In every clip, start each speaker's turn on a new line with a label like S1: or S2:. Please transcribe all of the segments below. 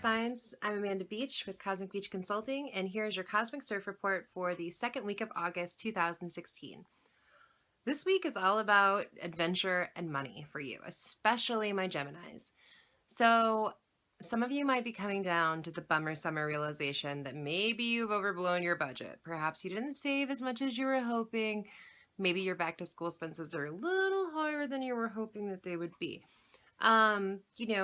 S1: signs. I'm Amanda Beach with Cosmic Beach Consulting, and here's your Cosmic Surf Report for the second week of August 2016. This week is all about adventure and money for you, especially my Geminis. So, some of you might be coming down to the bummer summer realization that maybe you've overblown your budget. Perhaps you didn't save as much as you were hoping. Maybe your back to school expenses are a little higher than you were hoping that they would be.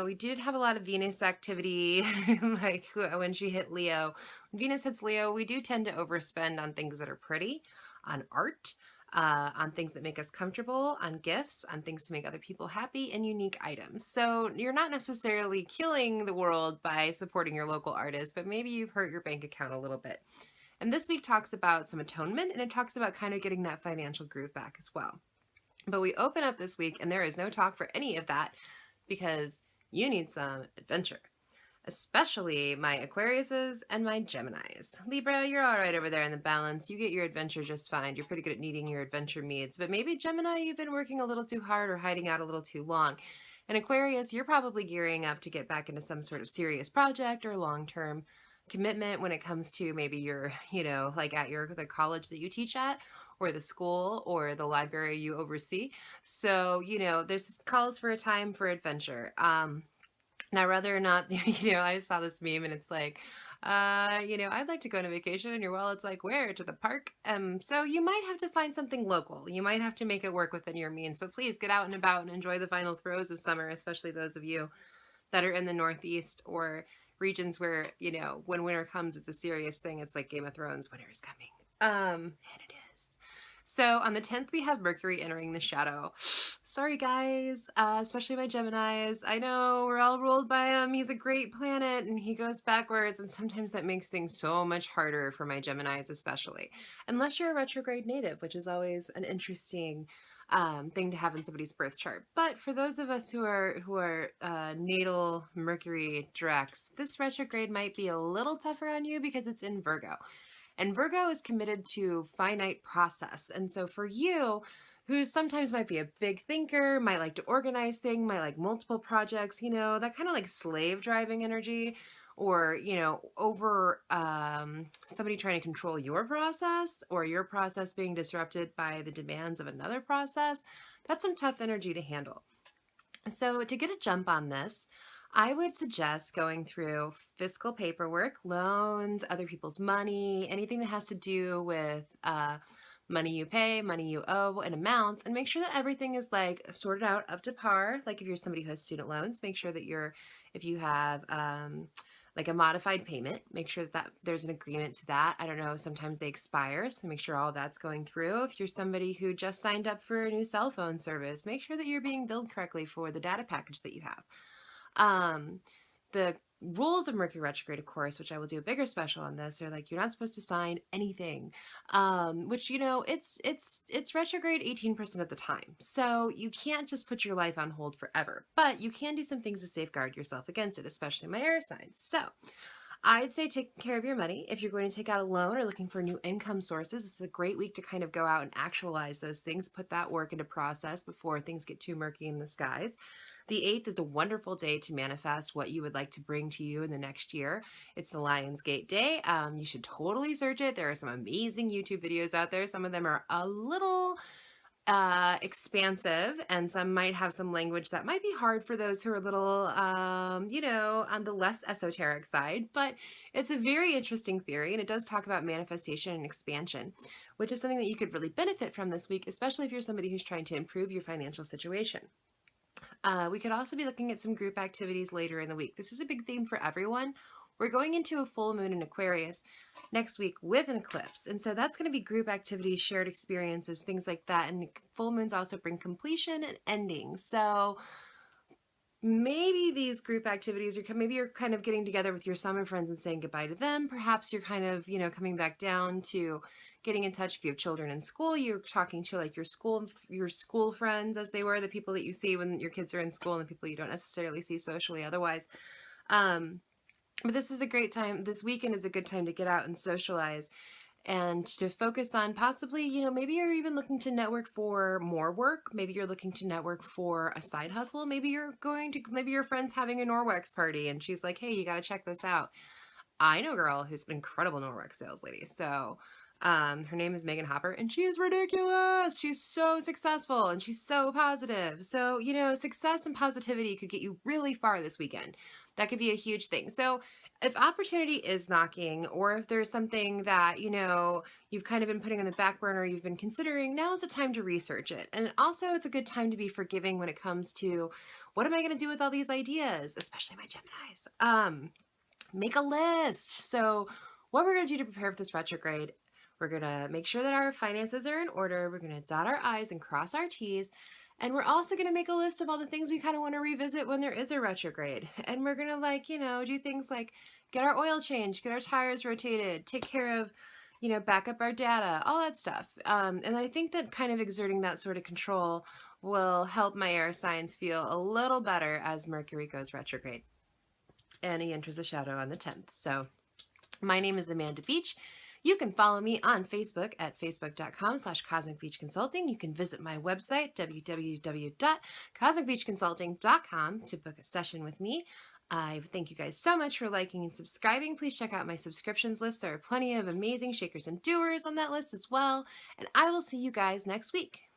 S1: We did have a lot of Venus activity, like when she hit Leo. When Venus hits Leo, we do tend to overspend on things that are pretty, on art, on things that make us comfortable, on gifts, on things to make other people happy, and unique items. So you're not necessarily killing the world by supporting your local artists, but maybe you've hurt your bank account a little bit. And this week talks about some atonement, and it talks about kind of getting that financial groove back as well. But we open up this week, and there is no talk for any of that, because you need some adventure, especially my Aquariuses and my Geminis. Libra, you're all right over there in the balance. You get your adventure just fine. You're pretty good at meeting your adventure needs. But maybe Gemini, you've been working a little too hard or hiding out a little too long. And Aquarius, you're probably gearing up to get back into some sort of serious project or long-term commitment when it comes to maybe your, like at the college that you teach at, or the school or the library you oversee. So, there's calls for a time for adventure. Now, whether or not, I saw this meme and it's like, I'd like to go on a vacation, and your wallet's like, where? To the park? So you might have to find something local. You might have to make it work within your means, but please get out and about and enjoy the final throes of summer, especially those of you that are in the Northeast or regions where, when winter comes, it's a serious thing. It's like Game of Thrones, winter is coming. And it is. So on the 10th, we have Mercury entering the shadow. Sorry, guys, especially my Geminis. I know we're all ruled by him. He's a great planet, and he goes backwards, and sometimes that makes things so much harder for my Geminis, especially. Unless you're a retrograde native, which is always an interesting thing to have in somebody's birth chart. But for those of us who are natal Mercury directs, this retrograde might be a little tougher on you because it's in Virgo. And Virgo is committed to finite process. And so for you, who sometimes might be a big thinker, might like to organize things, might like multiple projects, that kind of like slave driving energy, or, over somebody trying to control your process, or your process being disrupted by the demands of another process, that's some tough energy to handle. So to get a jump on this, I would suggest going through fiscal paperwork, loans, other people's money, anything that has to do with money you pay, money you owe, and amounts, and make sure that everything is like sorted out up to par. Like if you're somebody who has student loans, make sure that if you have like a modified payment, make sure that there's an agreement to that. I don't know, sometimes they expire, so make sure all that's going through. If you're somebody who just signed up for a new cell phone service, make sure that you're being billed correctly for the data package that you have. The rules of Mercury retrograde, of course, which I will do a bigger special on this, are like you're not supposed to sign anything, which it's retrograde 18% of the time, so you can't just put your life on hold forever, but you can do some things to safeguard yourself against it, especially my air signs. So I'd say take care of your money. If you're going to take out a loan or looking for new income sources, it's a great week to kind of go out and actualize those things, put that work into process before things get too murky in the skies. The 8th is a wonderful day to manifest what you would like to bring to you in the next year. It's the Lion's Gate Day. You should totally search it. There are some amazing YouTube videos out there. Some of them are a little expansive, and some might have some language that might be hard for those who are a little, on the less esoteric side, but it's a very interesting theory, and it does talk about manifestation and expansion, which is something that you could really benefit from this week, especially if you're somebody who's trying to improve your financial situation. We could also be looking at some group activities later in the week. This is a big theme for everyone. We're going into a full moon in Aquarius next week with an eclipse. And so that's going to be group activities, shared experiences, things like that. And full moons also bring completion and ending. So maybe these group activities maybe you're kind of getting together with your summer friends and saying goodbye to them. Perhaps you're kind of, coming back down to getting in touch. If you have children in school, you're talking to like your school friends, as they were, the people that you see when your kids are in school and the people you don't necessarily see socially otherwise. But this is a great time. This weekend is a good time to get out and socialize and to focus on possibly, maybe you're even looking to network for more work. Maybe you're looking to network for a side hustle. Maybe your friend's having a Norwex party and she's like, hey, you got to check this out. I know a girl who's an incredible Norwex sales lady. So her name is Megan Hopper, and she is ridiculous. She's so successful and she's so positive. So, success and positivity could get you really far this weekend. That could be a huge thing. So, if opportunity is knocking, or if there's something that, you've kind of been putting on the back burner, you've been considering, now is the time to research it. And also, it's a good time to be forgiving when it comes to what am I going to do with all these ideas, especially my Geminis. Make a list. So, what we're going to do to prepare for this retrograde, we're going to make sure that our finances are in order. We're going to dot our I's and cross our T's. And we're also going to make a list of all the things we kind of want to revisit when there is a retrograde. And we're going to do things like get our oil changed, get our tires rotated, take care of, back up our data, all that stuff. And I think that kind of exerting that sort of control will help my air signs feel a little better as Mercury goes retrograde. And he enters a shadow on the 10th. So my name is Amanda Beach. You can follow me on Facebook at facebook.com/Cosmic Beach Consulting. You can visit my website, www.cosmicbeachconsulting.com, to book a session with me. I thank you guys so much for liking and subscribing. Please check out my subscriptions list. There are plenty of amazing shakers and doers on that list as well. And I will see you guys next week.